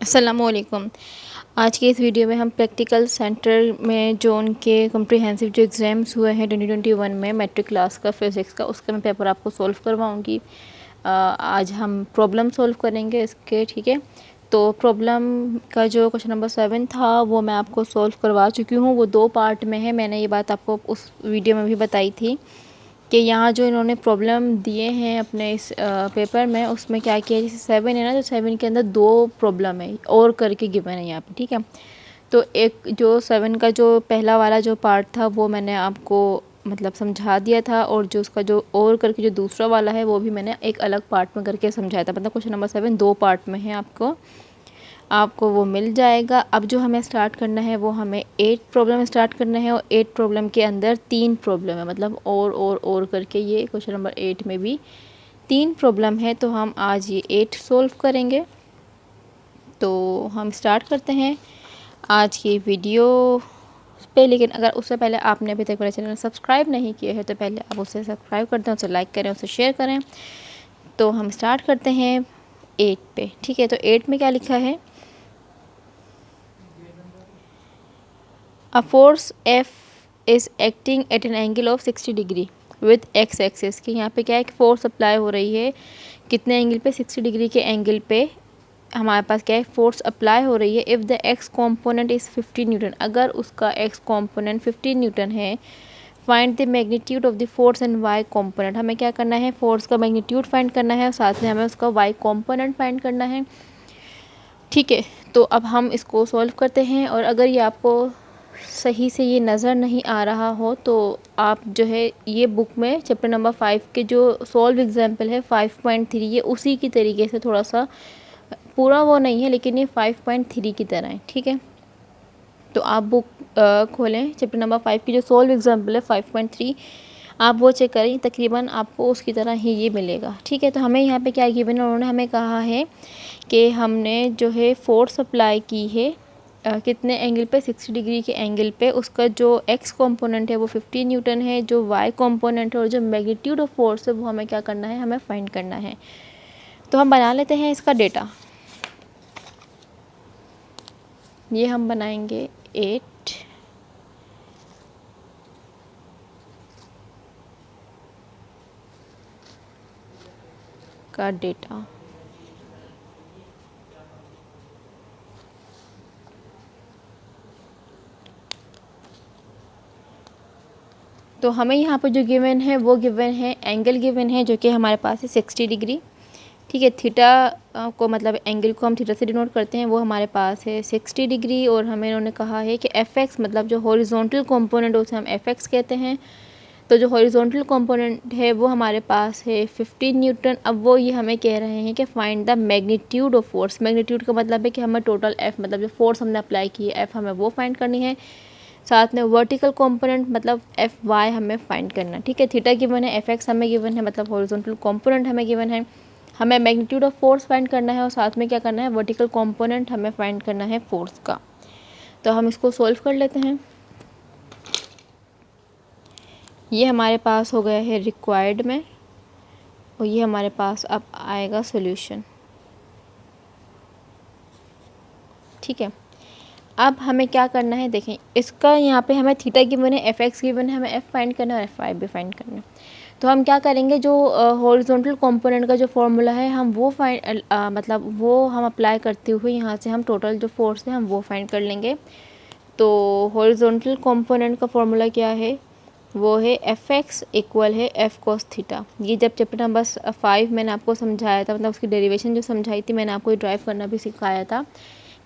अस्सलामुअलैकुम। आज की इस वीडियो में हम प्रैक्टिकल सेंटर में जो उनके कम्प्रिहेंसिव जो एग्ज़ाम्स हुए हैं 2021 में मैट्रिक क्लास का फिज़िक्स का, उसका मैं पेपर आपको सॉल्व करवाऊंगी। आज हम प्रॉब्लम सॉल्व करेंगे इसके, ठीक है। तो प्रॉब्लम का जो क्वेश्चन नंबर 7 था वो मैं आपको सॉल्व करवा चुकी हूँ। वो 2 पार्ट में है, मैंने ये बात आपको उस वीडियो में भी बताई थी कि यहाँ जो इन्होंने प्रॉब्लम दिए हैं अपने इस पेपर में, उसमें क्या किया, जैसे 7 है ना, तो 7 के अंदर 2 प्रॉब्लम है और करके गिवन है यहाँ पे, ठीक है। तो एक जो 7 का जो पहला वाला जो पार्ट था वो मैंने आपको मतलब समझा दिया था, और जो उसका जो और करके जो दूसरा वाला है वो भी मैंने एक अलग पार्ट में करके समझाया था। मतलब क्वेश्चन नंबर 7 2 पार्ट में है, आपको वो मिल जाएगा। अब जो हमें स्टार्ट करना है वो हमें 8 प्रॉब्लम स्टार्ट करना है, और 8 प्रॉब्लम के अंदर 3 प्रॉब्लम है, मतलब और करके ये क्वेश्चन नंबर 8 में भी 3 प्रॉब्लम है। तो हम आज ये 8 सोल्व करेंगे। तो हम स्टार्ट करते हैं आज की वीडियो पे। लेकिन अगर उससे पहले आपने अभी तक मेरा चैनल सब्सक्राइब नहीं किया है तो पहले आप उसे सब्सक्राइब कर दें, उसे लाइक करें, उसे शेयर करें। तो हम स्टार्ट करते हैं 8 पे, ठीक है। तो 8 में क्या लिखा है, A force F is acting at an angle of 60 degree with x axis. कि यहाँ पे क्या है कि फोर्स अप्लाई हो रही है कितने एंगल पे, 60 डिग्री के एंगल पे हमारे पास क्या है, फोर्स अप्लाई हो रही है। If the X component is 50 newton, अगर उसका एक्स कॉम्पोनेंट 50 न्यूटन है। Find the magnitude of the force and Y component. हमें क्या करना है, फोर्स का मैग्नीट्यूड फाइंड करना है और साथ में हमें उसका वाई कॉम्पोनेंट फाइंड करना है, ठीक है। तो अब हम इसको सॉल्व करते हैं। और अगर ये आपको सही से ये नज़र नहीं आ रहा हो तो आप जो है ये बुक में चैप्टर नंबर 5 के जो सॉल्व एग्जाम्पल है 5.3, ये उसी की तरीके से, थोड़ा सा पूरा वो नहीं है लेकिन ये 5.3 की तरह है, ठीक है। तो आप बुक खोलें, चैप्टर नंबर 5 की जो सॉल्व एग्जाम्पल है 5.3, आप वो चेक करें, तकरीबन आपको उसकी तरह ही ये मिलेगा, ठीक है। तो हमें यहाँ पे क्या गिवन है, उन्होंने हमें कहा है कि हमने जो है फोर्स अप्लाई की है कितने एंगल पे, 60 डिग्री के एंगल पे। उसका जो एक्स कंपोनेंट है वो 50 न्यूटन है, जो वाई कंपोनेंट है और जो मैग्नीट्यूड ऑफ फोर्स है वो हमें क्या करना है, हमें फाइंड करना है। तो हम बना लेते हैं इसका डेटा। ये हम बनाएंगे 8 का डेटा। तो हमें यहाँ पर जो गिवन है वो गिवन है, एंगल गिवन है जो कि हमारे पास है 60 डिग्री, ठीक है। थीटा को मतलब एंगल को हम थीटा से डिनोट करते हैं, वो हमारे पास है 60 डिग्री। और हमें इन्होंने कहा है कि एफ एक्स मतलब जो हॉरिजॉन्टल कंपोनेंट उसे हम एफ एक्स कहते हैं। तो जो हॉरिजॉन्टल कंपोनेंट है वो हमारे पास है 15 न्यूटन। अब वो ये हमें कह रहे हैं कि find the magnitude of force. Magnitude का मतलब है कि हमें टोटल एफ मतलब जो फोर्स हमने अप्लाई की है एफ हमें वो फाइंड करनी है। साथ में वर्टिकल कंपोनेंट मतलब एफ वाई हमें फाइंड करना है, ठीक है। थीटा गिवन है, एफ एक्स हमें गिवन है, मतलब हॉरिजॉन्टल कंपोनेंट हमें गिवन है। हमें मैग्नीट्यूड ऑफ फोर्स फाइंड करना है और साथ में क्या करना है, वर्टिकल कंपोनेंट हमें फाइंड करना है फोर्स का। तो हम इसको सॉल्व कर लेते हैं। ये हमारे पास हो गया है रिक्वायर्ड में, और ये हमारे पास अब आएगा सॉल्यूशन, ठीक है। अब हमें क्या करना है, देखें इसका यहाँ पे हमें थीटा गिवन है, एफ एक्स गिवन है, हमें एफ फाइंड करना है और एफ वाई भी फाइंड करना है। तो हम क्या करेंगे, जो हॉरिजॉन्टल कंपोनेंट का जो फॉर्मूला है हम वो मतलब वो हम अप्लाई करते हुए यहाँ से हम टोटल जो फोर्स है हम वो फाइंड कर लेंगे। तो हॉरिजॉन्टल कंपोनेंट का फॉर्मूला क्या है, वो है एफ एक्स इक्वल है एफ कॉस थीटा। ये जब चैप्टर नंबर 5 मैंने आपको समझाया था, मतलब उसकी डेरिवेशन जो समझाई थी, मैंने आपको ड्राइव करना भी सिखाया था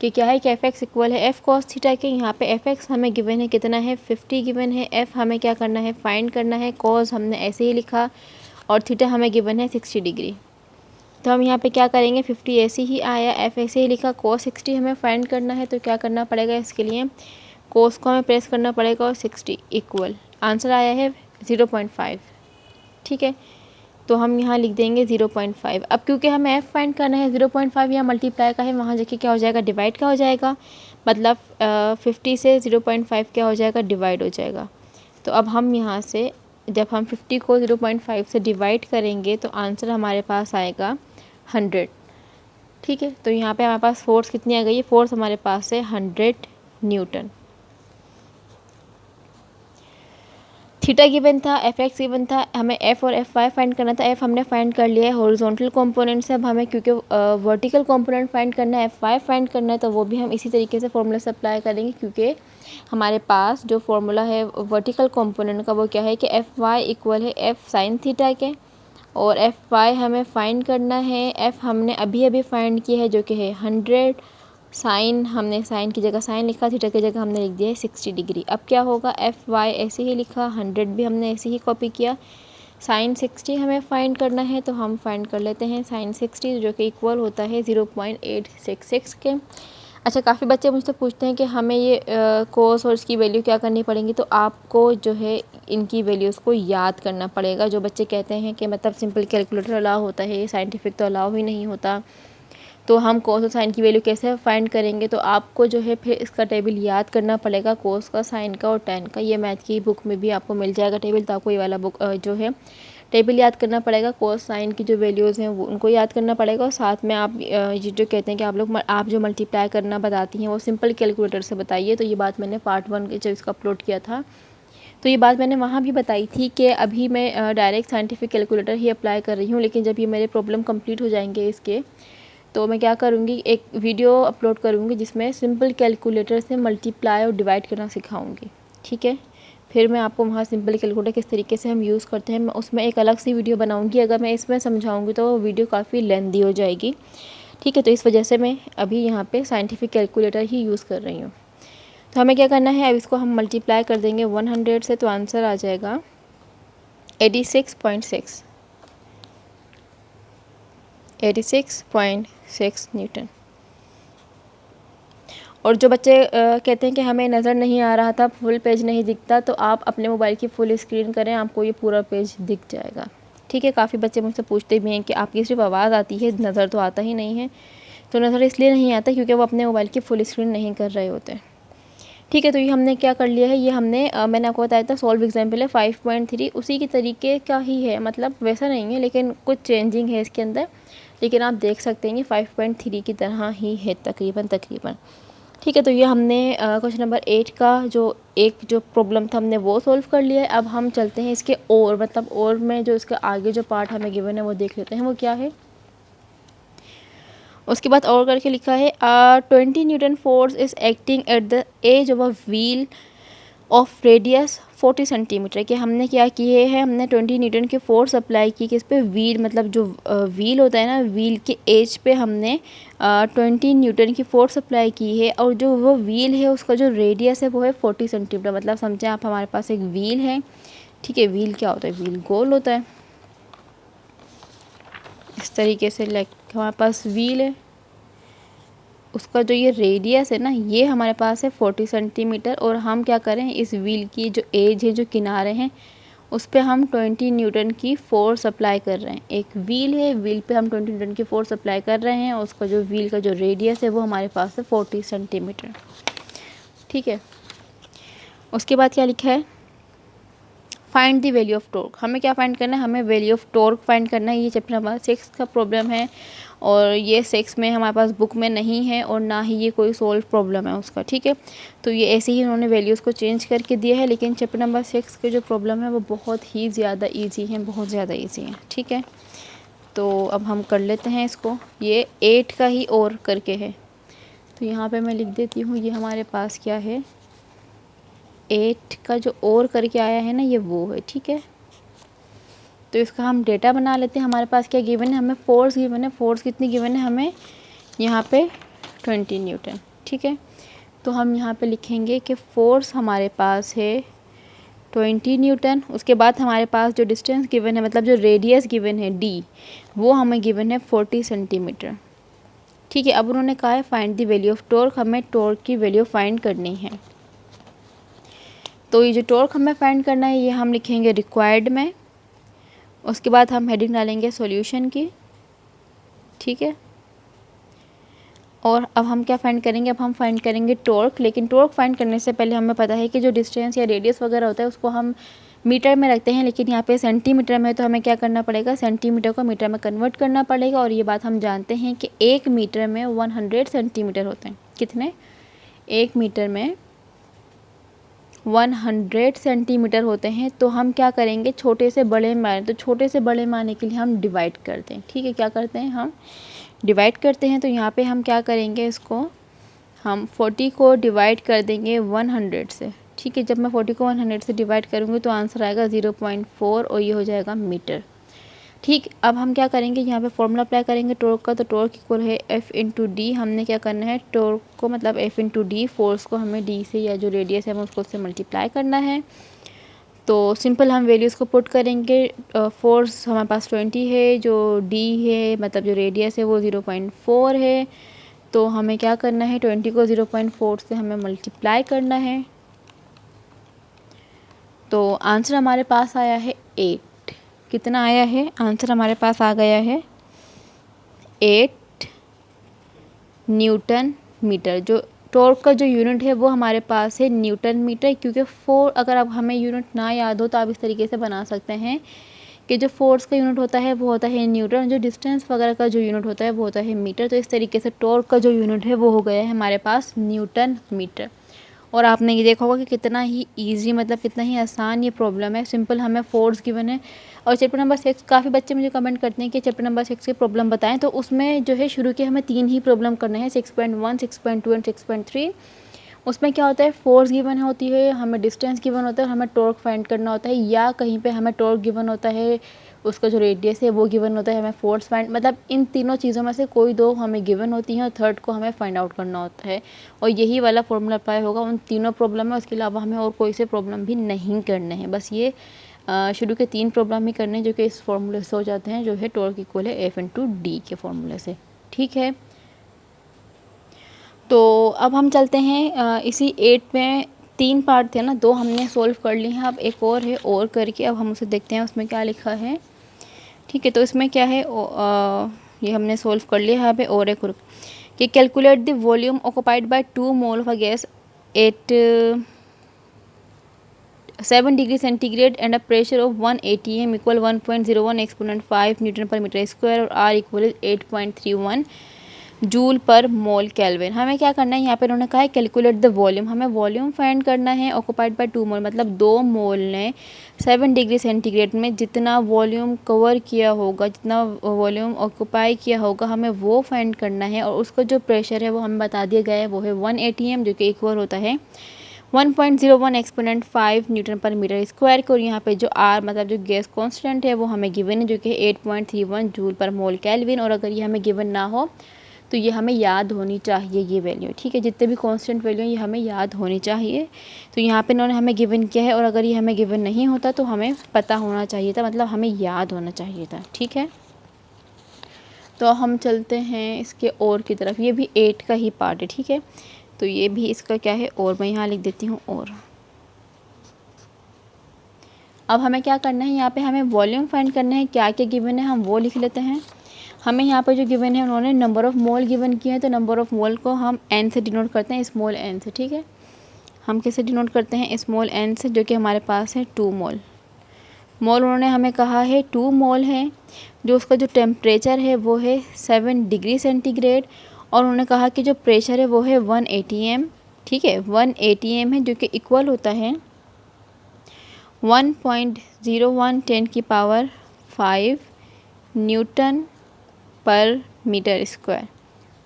कि क्या है कि एफ एक्स इक्वल है एफ कॉस थीटा के। यहाँ पे एफ एक्स हमें गिवन है कितना है, 50 गिवन है। एफ हमें क्या करना है, फाइंड करना है। कॉस हमने ऐसे ही लिखा और थीटा हमें गिवन है 60 डिग्री। तो हम यहाँ पे क्या करेंगे, 50 ऐसे ही आया, एफ ऐसे ही लिखा, कॉस 60 हमें फाइंड करना है। तो क्या करना पड़ेगा इसके लिए, कोस को हमें प्रेस करना पड़ेगा और 60 इक्वल आंसर आया है 0.5, ठीक है। तो हम यहाँ लिख देंगे 0.5। अब क्योंकि हमें एफ फाइंड करना है, 0.5 यहाँ मल्टीप्लाई का है, वहाँ जाके क्या हो जाएगा, डिवाइड का हो जाएगा। मतलब 50 से 0.5 क्या हो जाएगा, डिवाइड हो जाएगा। तो अब हम यहाँ से जब हम 50 को 0.5 से डिवाइड करेंगे तो आंसर हमारे पास आएगा 100, ठीक है, तो यहाँ पे हमारे पास फोर्स कितनी आ गई है, फोर्स हमारे पास है 100 न्यूटन। थीटा गिवन था, एफ एक्स गिवन था, हमें एफ और एफ वाई फाइंड करना था। एफ हमने फाइंड कर लिया है हॉरिजॉन्टल कंपोनेंट से। अब हमें क्योंकि वर्टिकल कंपोनेंट फाइंड करना है, एफ वाई फाइंड करना है, तो वो भी हम इसी तरीके से फॉर्मूला से अप्लाई करेंगे, क्योंकि हमारे पास जो फॉर्मूला है वर्टिकल कंपोनेंट का वो क्या है कि एफ वाई इक्वल है एफ साइन थीटा के, और एफ वाई हमें फाइंड करना है, एफ हमने अभी अभी फाइंड किया है जो कि है 100, साइन हमने साइन की जगह साइन लिखा, थीटा की जगह हमने लिख दिया है 60 डिग्री। अब क्या होगा, एफ वाई ऐसे ही लिखा, 100 भी हमने ऐसे ही कॉपी किया, साइन 60 हमें फाइंड करना है, तो हम फाइंड कर लेते हैं साइन 60 जो कि इक्वल होता है 0.866 के। अच्छा, काफ़ी बच्चे मुझसे पूछते हैं कि हमें ये कोस और इसकी वैल्यू क्या करनी पड़ेंगी, तो आपको जो है इनकी वैल्यूज़ को याद करना पड़ेगा। जो बच्चे कहते हैं कि मतलब सिंपल कैलकुलेटर अलाउ होता है, साइंटिफिक तो अलाउ ही नहीं होता, तो हम कोस और साइन की वैल्यू कैसे फाइंड करेंगे, तो आपको जो है फिर इसका टेबल याद करना पड़ेगा, कोस का, साइन का और टेन का। ये मैथ की बुक में भी आपको मिल जाएगा टेबल, तो आपको ये वाला बुक जो है टेबल याद करना पड़ेगा, कोस साइन की जो वैल्यूज़ हैं वो उनको याद करना पड़ेगा, और साथ में आप ये जो कहते हैं कि आप जो मल्टीप्लाई करना बताती हैं वो सिंपल कैलकुलेटर से बताइए। तो ये बात मैंने पार्ट 1 के जब इसका अपलोड किया था, तो ये बात मैंने वहाँ भी बताई थी कि अभी मैं डायरेक्ट साइंटिफिक कैलकुलेटर ही अप्लाई कर रही हूँ, लेकिन जब ये मेरे प्रॉब्लम कंप्लीट हो जाएंगे इसके, तो मैं क्या करूँगी, एक वीडियो अपलोड करूँगी जिसमें सिंपल कैलकुलेटर से मल्टीप्लाई और डिवाइड करना सिखाऊँगी। ठीक है, फिर मैं आपको वहाँ सिंपल कैलकुलेटर किस तरीके से हम यूज़ करते हैं मैं उसमें एक अलग सी वीडियो बनाऊँगी। अगर मैं इसमें समझाऊँगी तो वो वीडियो काफ़ी लेंथी हो जाएगी। ठीक है, तो इस वजह से मैं अभी यहाँ पे साइंटिफिक कैलकुलेटर ही यूज़ कर रही हूँ। तो हमें क्या करना है, अब इसको हम मल्टीप्लाई कर देंगे 100 से, तो आंसर आ जाएगा 86.6 न्यूटन। और जो बच्चे कहते हैं कि हमें नज़र नहीं आ रहा था, फुल पेज नहीं दिखता, तो आप अपने मोबाइल की फुल स्क्रीन करें, आपको ये पूरा पेज दिख जाएगा। ठीक है, काफ़ी बच्चे मुझसे पूछते भी हैं कि आपकी सिर्फ आवाज़ आती है, नज़र तो आता ही नहीं है। तो नज़र इसलिए नहीं आता क्योंकि वो अपने मोबाइल की फुल स्क्रीन नहीं कर रहे होते। ठीक है, तो ये हमने क्या कर लिया है, ये हमने मैंने आपको बताया था सॉल्व एग्जाम्पल है 5.3, उसी के तरीके का ही है, मतलब वैसा नहीं है लेकिन कुछ चेंजिंग है इसके अंदर, लेकिन आप देख सकते हैं कि 5.3 की तरह ही है तकरीबन। ठीक है, तो ये हमने क्वेश्चन नंबर 8 का जो प्रॉब्लम था हमने वो सॉल्व कर लिया है। अब हम चलते हैं इसके और में जो इसका आगे जो पार्ट हमें गिवन है वो देख लेते हैं वो क्या है। उसके बाद और करके लिखा है 20 newton force is acting at the edge of a wheel of radius 40 centimetre. कि हमने क्या किए हैं, हमने 20 न्यूटन की फोर्स अप्लाई की किस पे, व्हील, मतलब जो व्हील होता है ना, व्हील के एज पे हमने 20 न्यूटन की फोर्स अप्लाई की है, और जो वो व्हील है उसका जो रेडियस है वो है 40 सेंटीमीटर। मतलब समझें आप, हमारे पास एक व्हील है। ठीक है, व्हील क्या होता है, व्हील गोल होता है इस तरीके से, लाइक हमारे पास व्हील है, उसका जो ये रेडियस है ना, ये हमारे पास है 40 सेंटीमीटर, और हम क्या करें, इस व्हील की जो एज है, जो किनारे हैं, उस पर हम 20 न्यूटन की फोर्स अप्लाई कर रहे हैं। एक व्हील है, व्हील पे हम 20 न्यूटन की फोर्स अप्लाई कर रहे हैं, और उसका जो व्हील का जो रेडियस है वो हमारे पास है 40 सेंटीमीटर। ठीक है, उसके बाद क्या लिखा है, find the value of torque. हमें क्या फाइंड करना है, हमें वैल्यू ऑफ टॉर्क फाइंड करना है। ये चैप्टर नंबर 6 का प्रॉब्लम है, और ये 6 में हमारे पास बुक में नहीं है, और ना ही ये कोई सॉल्व प्रॉब्लम है उसका। ठीक है, तो ये ऐसे ही उन्होंने वैल्यूज़ को चेंज करके दिया है, लेकिन चैप्टर नंबर 6 के जो प्रॉब्लम है वो बहुत ही ज़्यादा ईजी हैं, बहुत ज़्यादा ईजी हैं। ठीक है, तो अब हम कर लेते हैं इसको। ये 8 का ही और करके है, तो यहाँ पर मैं लिख देती हूँ, ये हमारे पास क्या है, 8 का जो और करके आया है ना, ये वो है। ठीक है, तो इसका हम डेटा बना लेते हैं। हमारे पास क्या गिवन है, हमें फोर्स गिवन है, फोर्स कितनी गिवन है हमें, यहाँ पे 20 न्यूटन। ठीक है, तो हम यहाँ पे लिखेंगे कि फोर्स हमारे पास है 20 न्यूटन। उसके बाद हमारे पास जो डिस्टेंस गिवन है, मतलब जो रेडियस गिवन है d, वो हमें गिवन है 40 सेंटीमीटर। ठीक है, अब उन्होंने कहा है find the value of torque, हमें टॉर्क की वैल्यू फाइंड करनी है। तो ये जो टॉर्क हमें फाइंड करना है, ये हम लिखेंगे रिक्वायर्ड में। उसके बाद हम हेडिंग डालेंगे सॉल्यूशन की। ठीक है, और अब हम क्या फाइंड करेंगे, अब हम फाइंड करेंगे टॉर्क। लेकिन टॉर्क फाइंड करने से पहले हमें पता है कि जो डिस्टेंस या रेडियस वगैरह होता है उसको हम मीटर में रखते हैं, लेकिन यहाँ पे सेंटीमीटर में, तो हमें क्या करना पड़ेगा, सेंटीमीटर को मीटर में कन्वर्ट करना पड़ेगा। और ये बात हम जानते हैं कि 1 मीटर में 100 सेंटीमीटर होते हैं। कितने? 1 मीटर में 100 सेंटीमीटर होते हैं। तो हम क्या करेंगे, छोटे से बड़े मान, तो छोटे से बड़े माने के लिए हम डिवाइड करते हैं। ठीक है, क्या करते हैं, हम डिवाइड करते हैं। तो यहाँ पे हम क्या करेंगे, इसको हम 40 को डिवाइड कर देंगे 100 से। ठीक है, जब मैं 40 को 100 से डिवाइड करूँगी तो आंसर आएगा 0.4 और ये हो जाएगा मीटर। ठीक, अब हम क्या करेंगे, यहाँ पे फॉर्मूला अप्लाई करेंगे टॉर्क का। तो टॉर्क इक्वल है F इंटू डी। हमने क्या करना है, टॉर्क को मतलब F इंटू डी, फोर्स को हमें डी से, या जो रेडियस है हमें उसको उससे मल्टीप्लाई करना है। तो सिंपल हम वैल्यूज़ को पुट करेंगे। फोर्स हमारे पास 20 है, जो डी है मतलब जो रेडियस है वो 0.4 है। तो हमें क्या करना है, 20 को 0.4 से हमें मल्टीप्लाई करना है। तो आंसर हमारे पास आया है 8। कितना आया है, आंसर हमारे पास आ गया है 8 न्यूटन मीटर। जो टॉर्क का जो यूनिट है वो हमारे पास है न्यूटन मीटर, क्योंकि अगर अब हमें यूनिट ना याद हो तो आप इस तरीके से बना सकते हैं कि जो फोर्स का यूनिट होता है वो होता है न्यूटन, जो डिस्टेंस वगैरह का जो यूनिट होता है वो होता है मीटर। तो इस तरीके से टॉर्क का जो यूनिट है वो हो गया है हमारे पास न्यूटन मीटर। और आपने ये देखा होगा कि कितना ही इजी, मतलब कितना ही आसान ये प्रॉब्लम है। सिंपल हमें फोर्स गिवन है। और चैप्टर नंबर 6, काफ़ी बच्चे मुझे कमेंट करते हैं कि चैप्टर नंबर 6 की प्रॉब्लम बताएं। तो उसमें जो है शुरू के हमें 3 ही प्रॉब्लम करने हैं, 6.1, 6.2 एंड 6.3। उसमें क्या होता है, फोर्स गिवन होती है, हमें डिस्टेंस गिवन होता है, हमें टॉर्क फाइंड करना होता है, या कहीं पे हमें टॉर्क गिवन होता है, उसका जो रेडियस है वो गिवन होता है, हमें फोर्स फाइंड, मतलब इन तीनों चीज़ों में से कोई दो हमें गिवन होती हैं और थर्ड को हमें फाइंड आउट करना होता है। और यही वाला फॉर्मूला अप्लाई होगा उन तीनों प्रॉब्लम में। उसके अलावा हमें और कोई से प्रॉब्लम भी नहीं करने हैं, बस ये शुरू के 3 प्रॉब्लम ही करने हैं जो कि इस फॉर्मूले से हो जाते हैं, जो है टॉर्क इक्वल है F इंटू डी के फॉर्मूले से। ठीक है, तो अब हम चलते हैं इसी 8 में 3 पार्ट थे ना, 2 हमने सोल्व कर लिए हैं, अब एक और है, और करके अब हम उसे देखते हैं उसमें क्या लिखा है। ठीक है, तो इसमें क्या है, ये हमने सोल्व कर लिया है। यहाँ पे और एक कि calculate the volume occupied by 2 mole of gas at 7 degree centigrade and a pressure of 1 atm equal 1.01 exponent 5 Newton पर मीटर स्क्वायर और R इक्वल 8.31 जूल पर मोल केल्विन। हमें क्या करना है, यहाँ पे उन्होंने कहा है कैलकुलेट द वॉल्यूम, हमें वॉल्यूम फाइंड करना है ऑक्युपाइड बाय 2 मोल, मतलब 2 मोल ने 7 डिग्री सेंटीग्रेड में जितना वॉल्यूम कवर किया होगा, जितना वॉल्यूम ऑक्युपाई किया होगा, हमें वो फाइंड करना है। और उसका जो प्रेशर है वो हमें बता दिया गया है, वो है 1 atm, जो कि इक्वल होता है 1.01 एक्सपोनेंट 5 न्यूटन पर मीटर स्क्वायर को। और यहाँ पे जो R मतलब जो गैस कांस्टेंट है वो हमें गिवन है, जो कि 8.31 जूल पर मोल केल्विन। और अगर ये हमें गिवन ना हो तो ये हमें याद होनी चाहिए ये वैल्यू। ठीक है, जितने भी कांस्टेंट वैल्यू हैं ये हमें याद होनी चाहिए। तो यहाँ पे इन्होंने हमें गिवन किया है, और अगर ये हमें गिवन नहीं होता तो हमें पता होना चाहिए था, मतलब हमें याद होना चाहिए था। ठीक है, तो हम चलते हैं इसके और की तरफ। ये भी 8 का ही पार्ट है। ठीक है, तो ये भी इसका क्या है, और मैं यहाँ लिख देती हूँ और। अब हमें क्या करना है, यहाँ पे हमें वॉल्यूम फाइंड करना है। क्या क्या गिवन है हम वो लिख लेते हैं। हमें यहाँ पर जो गिवन है, उन्होंने नंबर ऑफ़ मोल गिवन किए हैं, तो नंबर ऑफ़ मोल को हम n से डिनोट करते हैं, स्मॉल n से। ठीक है, हम किससे डिनोट करते हैं, स्मॉल n से, जो कि हमारे पास है 2 मोल। मोल उन्होंने हमें कहा है 2 मोल है। जो उसका जो टेम्परेचर है वो है 7 डिग्री सेंटीग्रेड, और उन्होंने कहा कि जो प्रेशर है वो है 1 atm। ठीक है, 1 atm है, जो कि इक्वल होता है 1.01 10 की पावर 5 न्यूटन पर मीटर स्क्वायर।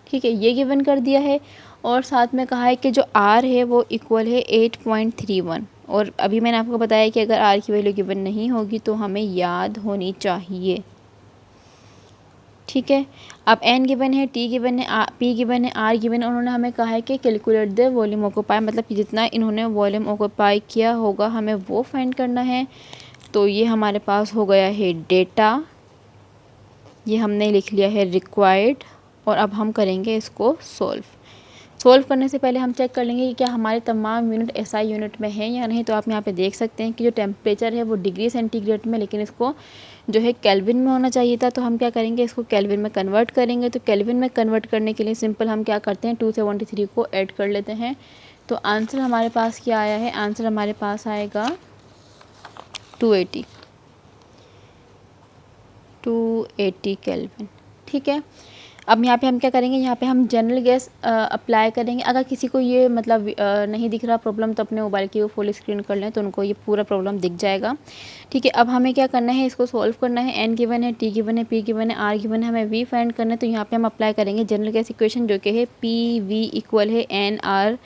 ठीक है, ये गिवन कर दिया है। और साथ में कहा है कि जो R है वो इक्वल है 8.31। और अभी मैंने आपको बताया कि अगर R की वैल्यू गिवन नहीं होगी तो हमें याद होनी चाहिए। ठीक है, अब N गिवन है, T गिवन है, P गिवन है, R गिवन है। उन्होंने हमें कहा है कि कैलकुलेट द वॉल्यूम ऑक्युपाई, मतलब कि जितना इन्होंने वॉल्यूम ऑक्युपाई किया होगा हमें वो फाइंड करना है। तो ये हमारे पास हो गया है डेटा, ये हमने लिख लिया है रिक्वायर्ड। और अब हम करेंगे इसको सोल्व करने से पहले हम चेक कर लेंगे कि क्या हमारे तमाम यूनिट SI यूनिट में है या नहीं। तो आप यहाँ पे देख सकते हैं कि जो टेम्परेचर है वो डिग्री सेंटीग्रेड में, लेकिन इसको जो है केल्विन में होना चाहिए था। तो हम क्या करेंगे, इसको केल्विन में कन्वर्ट करेंगे। तो केल्विन में कन्वर्ट करने के लिए सिंपल हम क्या करते हैं, 273 को ऐड कर लेते हैं। तो आंसर हमारे पास क्या आया है, आंसर हमारे पास आएगा 280 केल्विन। ठीक है, अब यहाँ पे हम क्या करेंगे, यहाँ पे हम जनरल गैस अप्लाई करेंगे। अगर किसी को ये मतलब नहीं दिख रहा प्रॉब्लम तो अपने मोबाइल की वो फुल स्क्रीन कर लें तो उनको ये पूरा प्रॉब्लम दिख जाएगा। ठीक है, अब हमें क्या करना है, इसको सॉल्व करना है। एन गिवन है, टी गिवन है, पी गिवन है, आर गिवन है, हमें वी फाइंड करना है। तो यहाँ पे हम अप्लाई करेंगे जनरल गैस इक्वेशन जो कि है पी वी इक्वल है एन आर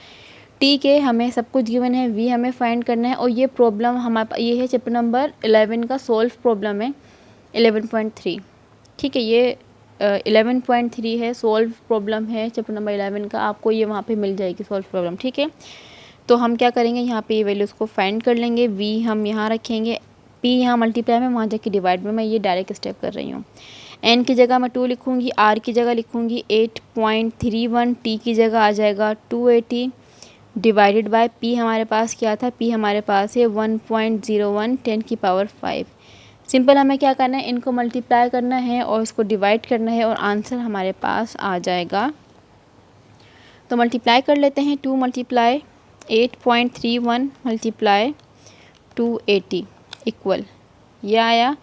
टी के। हमें सब कुछ गिवन है, वी हमें फाइंड करना है। और ये प्रॉब्लम हमारे ये है चैप्टर नंबर 11 का सॉल्व प्रॉब्लम है 11.3। ठीक है, ये 11.3 है, सॉल्व प्रॉब्लम है चैप्टर नंबर 11 का। आपको ये वहाँ पे मिल जाएगी सॉल्व प्रॉब्लम। ठीक है, तो हम क्या करेंगे, यहाँ पे ये वैल्यूज़ को फाइंड कर लेंगे। वी हम यहाँ रखेंगे, पी यहाँ मल्टीप्लाई में, वहाँ जाके डिवाइड में। मैं ये डायरेक्ट स्टेप कर रही हूँ। एन की जगह मैं 2 लिखूँगी, आर की जगह लिखूँगी 8.31, टी की जगह आ जाएगा 280 डिवाइडेड बाय पी हमारे पास क्या था, पी हमारे पास है 1.01 10 की पावर 5। सिंपल हमें क्या करना है, इनको मल्टीप्लाई करना है और इसको डिवाइड करना है और आंसर हमारे पास आ जाएगा। तो मल्टीप्लाई कर लेते हैं, 2 मल्टीप्लाई 8.31 मल्टीप्लाई 280 इक्वल ये आया,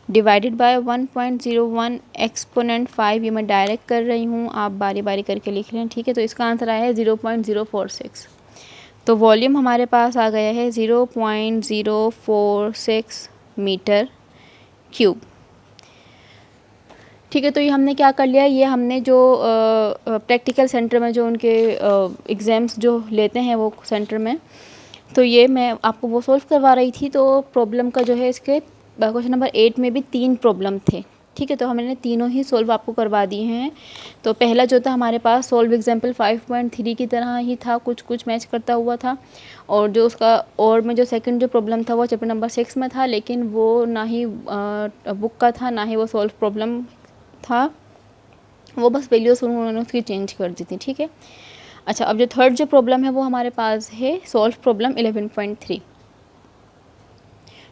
डिवाइडेड बाय 1.01 एक्सपोनेंट 5। ये मैं डायरेक्ट कर रही हूँ, आप बारी बारी करके लिख लें। ठीक है, तो इसका आंसर आया है 0.046। तो वॉल्यूम हमारे पास आ गया है 0.046 मीटर क्यूब। ठीक है, तो ये हमने क्या कर लिया, ये हमने जो प्रैक्टिकल सेंटर में जो उनके एग्ज़ाम्स जो लेते हैं वो सेंटर में, तो ये मैं आपको वो सॉल्व करवा रही थी। तो प्रॉब्लम का जो है इसके क्वेश्चन नंबर 8 में भी 3 प्रॉब्लम थे। ठीक है, तो हमने तीनों ही सॉल्व आपको करवा दिए हैं। तो पहला जो था हमारे पास सॉल्व एग्जाम्पल 5.3 की तरह ही था, कुछ कुछ मैच करता हुआ था। और जो उसका और में जो सेकंड जो प्रॉब्लम था वो चैप्टर नंबर 6 में था, लेकिन वो ना ही बुक का था ना ही वो सॉल्व प्रॉब्लम था, वो बस वैल्यूज़ उन्होंने उसकी चेंज कर दी थी। ठीक है, अच्छा, अब जो थर्ड जो प्रॉब्लम है वो हमारे पास है सॉल्व प्रॉब्लम 11.3।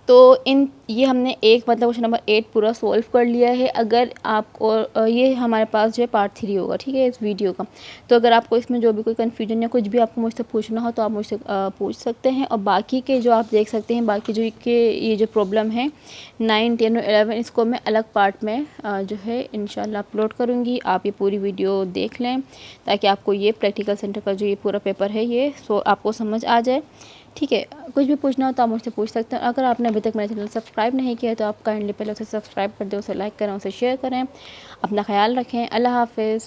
तो ये हमने एक मतलब क्वेश्चन नंबर 8 पूरा सॉल्व कर लिया है। अगर आप और ये हमारे पास जो है पार्ट 3 होगा। ठीक है, इस वीडियो का। तो अगर आपको इसमें जो भी कोई कन्फ्यूजन या कुछ भी आपको मुझसे पूछना हो तो आप मुझसे पूछ सकते हैं। और बाकी के जो आप देख सकते हैं, बाकी जो ये जो प्रॉब्लम है 9, 10 और 11, इसको मैं अलग पार्ट में जो है इंशाल्लाह अपलोड करूँगी। आप ये पूरी वीडियो देख लें ताकि आपको ये प्रैक्टिकल सेंटर का जो ये पूरा पेपर है ये आपको समझ आ जाए। ठीक है, कुछ भी पूछना हो तो आप मुझसे पूछ सकते हैं। अगर आपने अभी तक मेरा चैनल सब्सक्राइब नहीं किया तो आप काइंडली पहले उसे सब्सक्राइब कर दें, उसे लाइक करें, उसे शेयर करें। अपना ख्याल रखें। अल्लाह हाफिज़।